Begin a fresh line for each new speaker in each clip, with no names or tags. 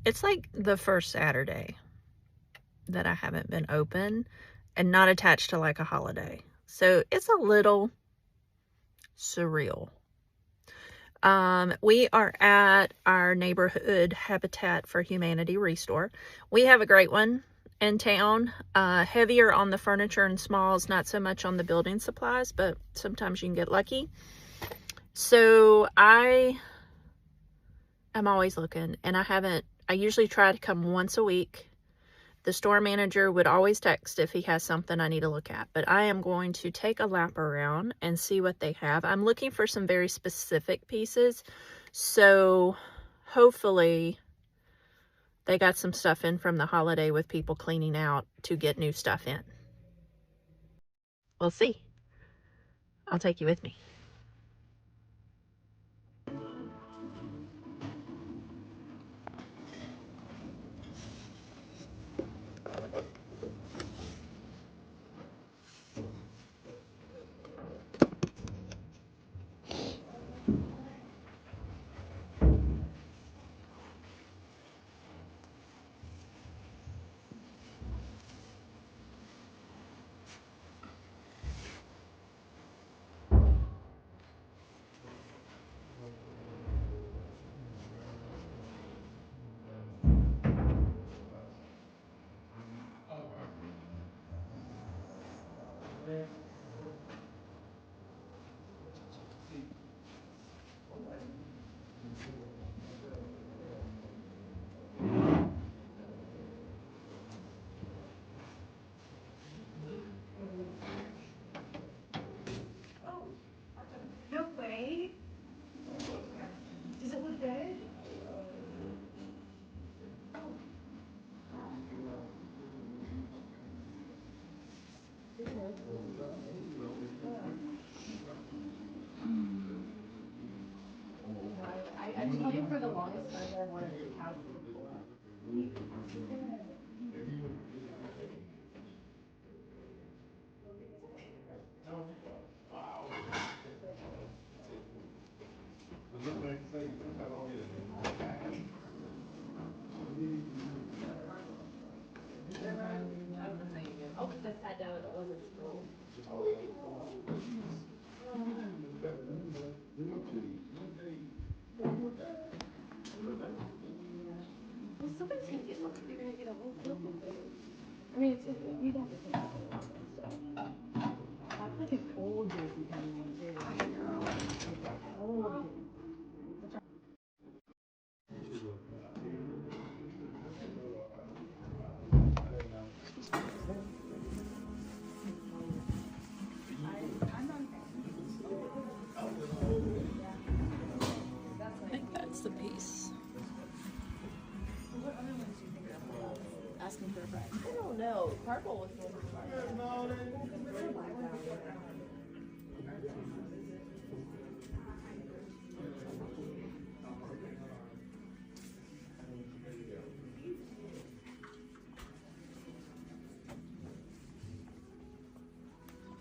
It's like the first Saturday that I haven't been open and not attached to like a holiday. So it's a little surreal. We are at our neighborhood Habitat for Humanity restore. We have a great one in town, heavier on the furniture and smalls, not so much on the building supplies, but sometimes you can get lucky. So I am always looking, and I usually try to come once a week. The store manager would always text if he has something I need to look at, but I am going to take a lap around and see what they have. I'm looking for some very specific pieces, so hopefully they got some stuff in from the holiday with people cleaning out to get new stuff in. We'll see. I'll take you with me.
No way. Does it look good? I told you for the longest time that I wanted a couch. Oh, I sat down. It wasn't scroll. Well, somebody's gonna get one. You're gonna get a whole field of those. I mean, you'd have to think about it. That's like an old JC Penney one too. I know. Old.
I think that's the piece.
What other ones do you think of? Asking for a price. I don't know. Purple was the one.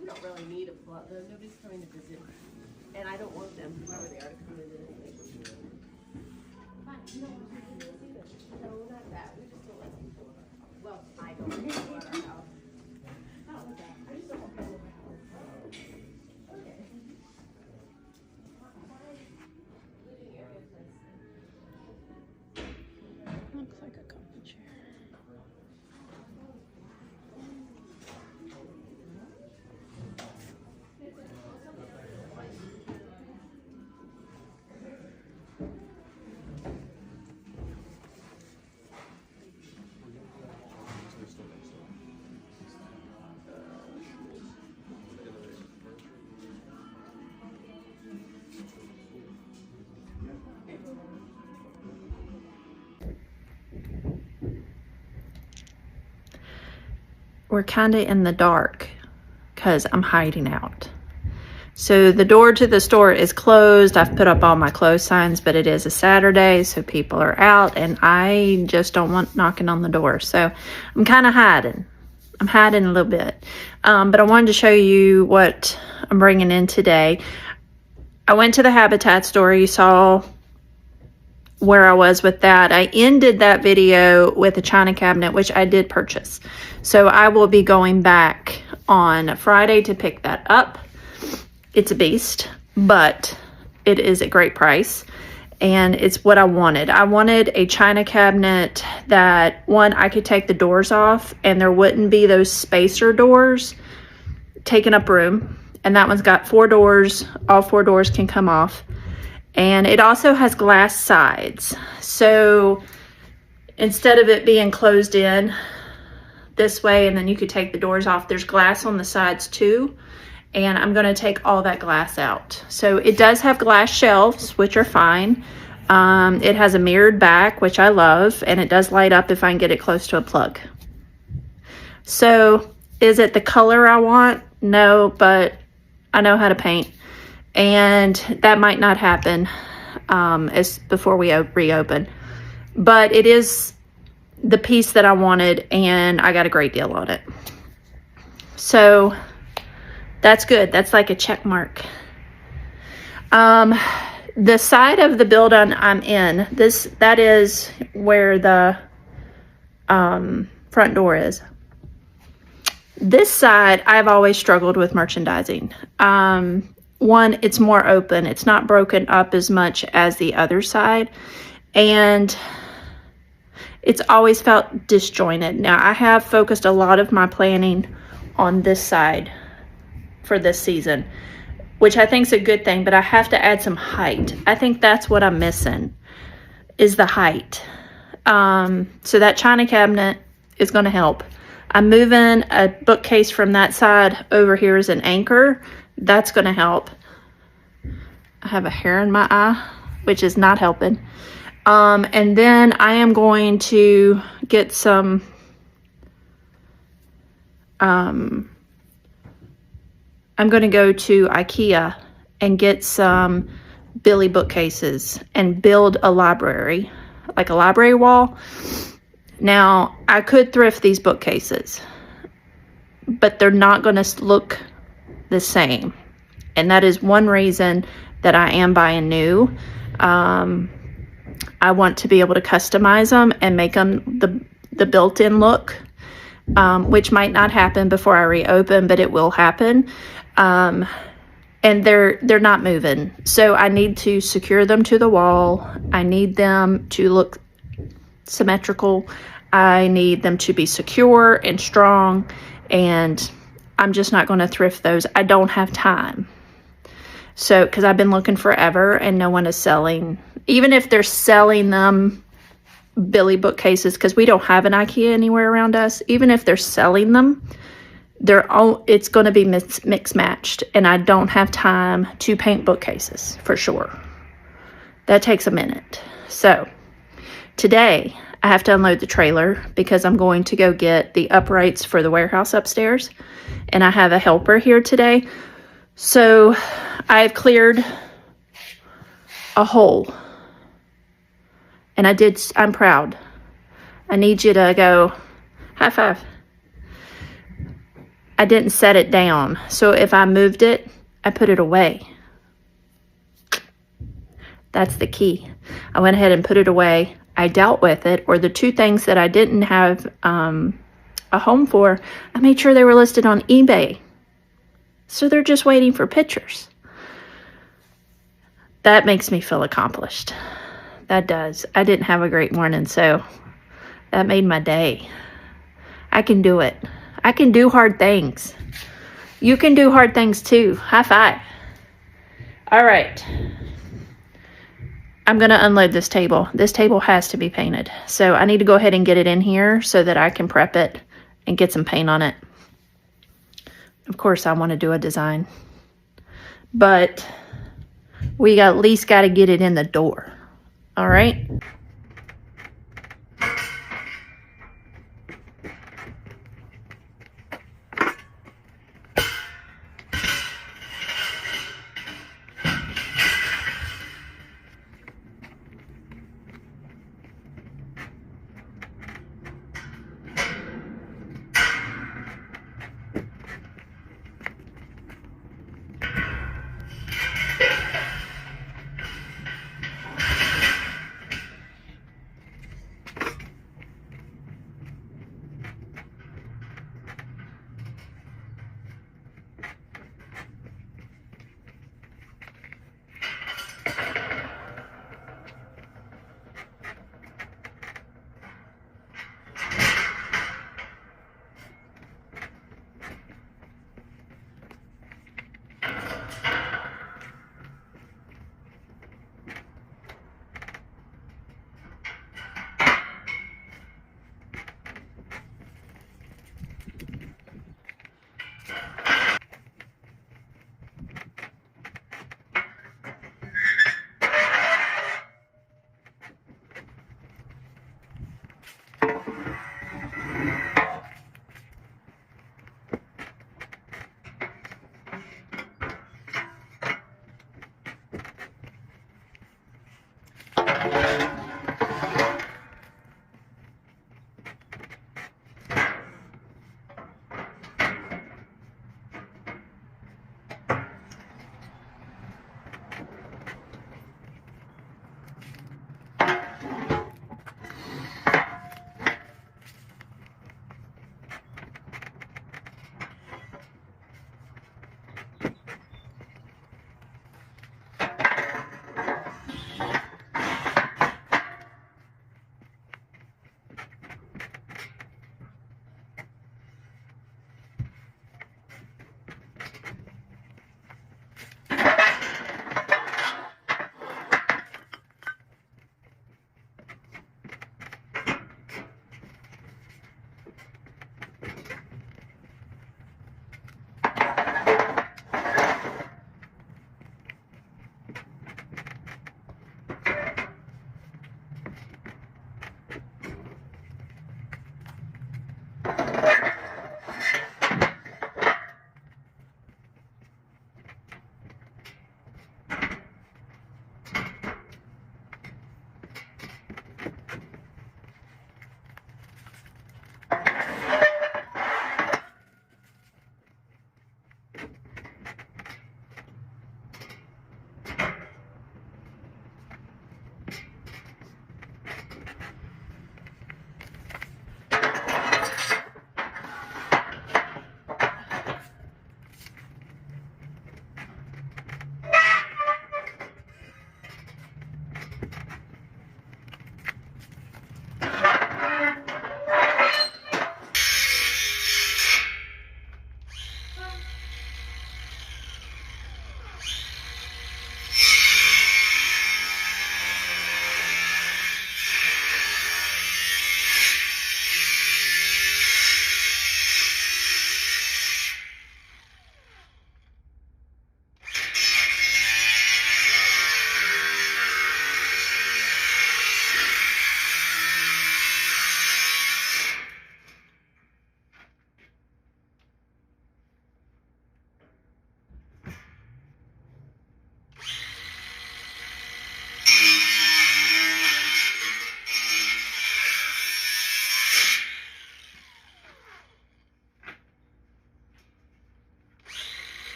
We don't really need a plug. Nobody's coming to visit. And I don't want them, whoever they are, to come in anyway. Fine. No, not that. We just don't let people. Well, I don't want people at our house. I don't want that. I just don't want people at my house. Okay.
Looks like a comfy chair. We're kind of in the dark because I'm hiding out. So the door to the store is closed. I've put up all my closed signs, but it is a Saturday, so people are out, and I just don't want knocking on the door. So I'm kind of hiding. I'm hiding a little bit. But I wanted to show you what I'm bringing in today. I went to the Habitat store. You saw where I was with that. I ended that video with a china cabinet, which I did purchase. So I will be going back on Friday to pick that up. It's a beast, but it is a great price. And it's what I wanted. I wanted a china cabinet that, one, I could take the doors off and there wouldn't be those spacer doors taking up room. And that one's got 4 doors. All 4 doors can come off. And it also has glass sides. So instead of it being closed in this way and then you could take the doors off, there's glass on the sides too. And I'm going to take all that glass out. So it does have glass shelves, which are fine. It has a mirrored back, which I love. And it does light up if I can get it close to a plug. So is it the color I want? No, but I know how to paint. And that might not happen as before we reopen. But it is the piece that I wanted, and I got a great deal on it. So that's good. That's like a check mark. The side of the building I'm in, that is where the front door is. This side, I've always struggled with merchandising. One, it's more open. It's not broken up as much as the other side. And it's always felt disjointed. Now, I have focused a lot of my planning on this side for this season, which I think is a good thing, but I have to add some height. I think that's what I'm missing, is the height. So that china cabinet is going to help. I'm moving a bookcase from that side over here as an anchor. That's going to help. I have a hair in my eye, which is not helping. And then I am going to get some I'm going to go to IKEA and get some Billy bookcases and build a library, like a library wall. Now, I could thrift these bookcases, but they're not going to look the same. And that is one reason that I am buying new. I want to be able to customize them and make them the built-in look, which might not happen before I reopen, but it will happen. And they're not moving. So I need to secure them to the wall. I need them to look symmetrical. I need them to be secure and strong, and I'm just not going to thrift those. I don't have time. So, because I've been looking forever and no one is selling, even if they're selling them Billy bookcases, because we don't have an IKEA anywhere around us, even if they're selling them, it's going to be mixed matched, and I don't have time to paint bookcases for sure. That takes a minute. So today I have to unload the trailer because I'm going to go get the uprights for the warehouse upstairs, and I have a helper here today. So I've cleared a hole, and I'm proud. I need you to go high five. I didn't set it down, so if I moved it, I put it away. That's the key. I went ahead and put it away. I dealt with it, or the 2 things that I didn't have a home for, I made sure they were listed on eBay. So they're just waiting for pictures. That makes me feel accomplished. That does. I didn't have a great morning, so that made my day. I can do it. I can do hard things. You can do hard things too. High five. All right. I'm going to unload this table. This table has to be painted. So I need to go ahead and get it in here so that I can prep it and get some paint on it. Of course, I want to do a design. But we at least got to get it in the door. All right?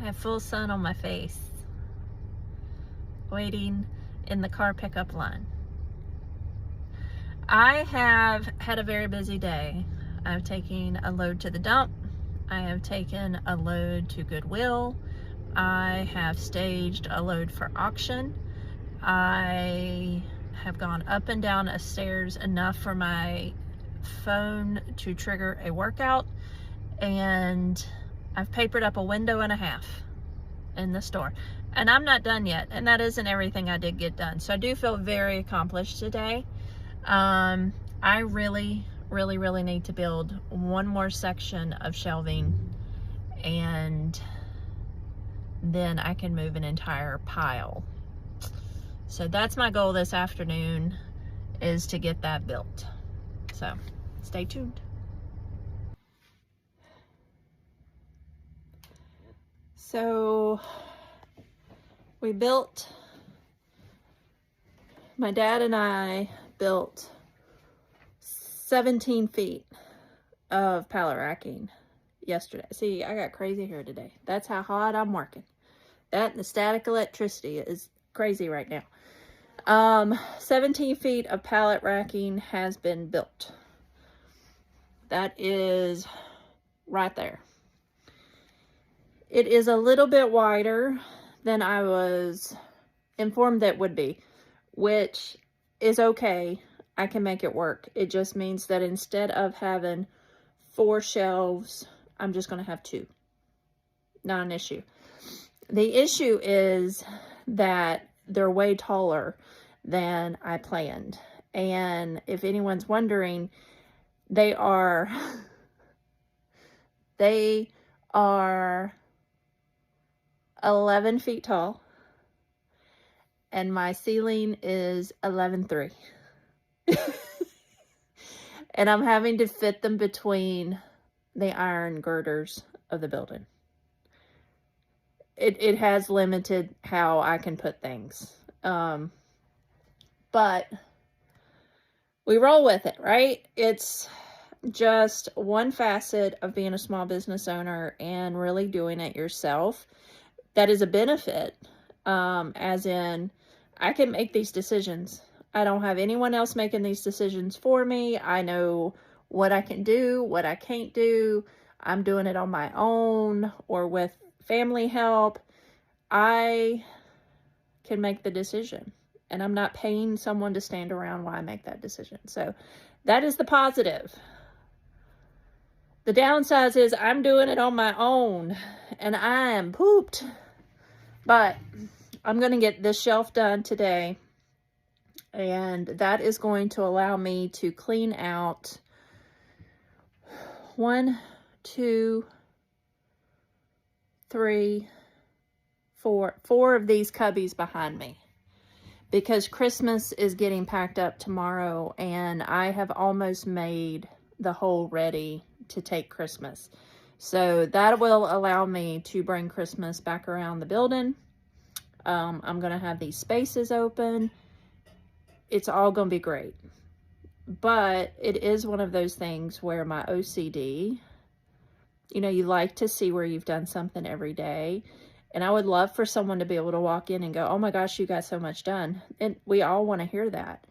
I have full sun on my face, waiting in the car pickup line. I have had a very busy day. I've taken a load to the dump. I have taken a load to Goodwill. I have staged a load for auction. I have gone up and down a stairs enough for my phone to trigger a workout, and I've papered up a window and a half in the store, and I'm not done yet, and that isn't everything I did get done. So I do feel very accomplished today. I really need to build one more section of shelving, and then I can move an entire pile. So that's my goal this afternoon, is to get that built. So stay tuned. So my dad and I built 17 feet of pallet racking yesterday. See, I got crazy here today. That's how hard I'm working. That and the static electricity is crazy right now. 17 feet of pallet racking has been built. That is right there. It is a little bit wider than I was informed that would be, which is okay. I can make it work. It just means that instead of having 4 shelves, I'm just going to have 2. Not an issue. The issue is that they're way taller than I planned. And if anyone's wondering, they are 11 feet tall, and my ceiling is 11.3. And I'm having to fit them between the iron girders of the building. It has limited how I can put things. But we roll with it, right? It's just one facet of being a small business owner and really doing it yourself. That is a benefit, as in I can make these decisions. I don't have anyone else making these decisions for me. I know what I can do, what I can't do. I'm doing it on my own or with family help. I can make the decision, and I'm not paying someone to stand around while I make that decision. So that is the positive. The downside is I'm doing it on my own, and I am pooped. But I'm going to get this shelf done today, and that is going to allow me to clean out 1, 2, 3, 4 of these cubbies behind me, because Christmas is getting packed up tomorrow, and I have almost made the hole ready to take Christmas. So that will allow me to bring Christmas back around the building. I'm going to have these spaces open. It's all going to be great. But it is one of those things where my OCD, you like to see where you've done something every day. And I would love for someone to be able to walk in and go, oh my gosh, you got so much done. And we all want to hear that.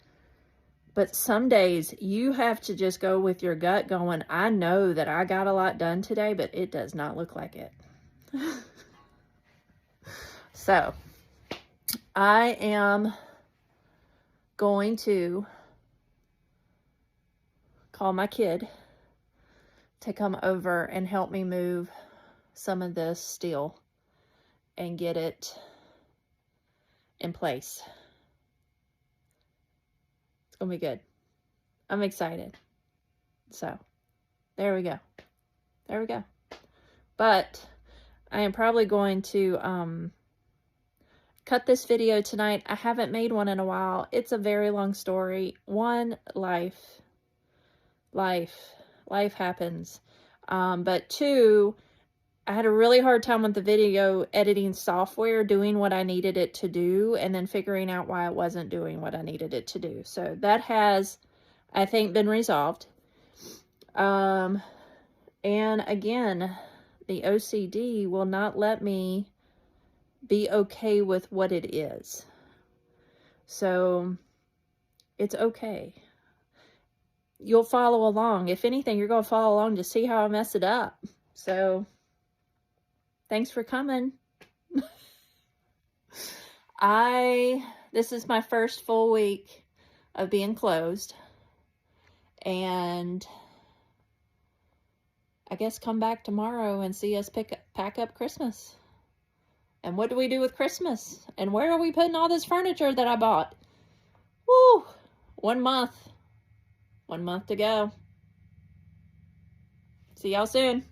But some days you have to just go with your gut going, I know that I got a lot done today, but it does not look like it. So I am going to call my kid to come over and help me move some of this steel and get it in place. It's going to be good. I'm excited. So, there we go. There we go. But I am probably going to cut this video tonight. I haven't made one in a while. It's a very long story. One, life happens. But 2, I had a really hard time with the video editing software doing what I needed it to do, and then figuring out why it wasn't doing what I needed it to do. So that has, I think, been resolved. And again, the OCD will not let me be okay with what it is. So it's okay. You'll follow along. If anything, you're going to follow along to see how I mess it up. So thanks for coming. This is my first full week of being closed. And I guess come back tomorrow and see us pack up Christmas. And what do we do with Christmas? And where are we putting all this furniture that I bought? Woo! 1 month. 1 month to go. See y'all soon.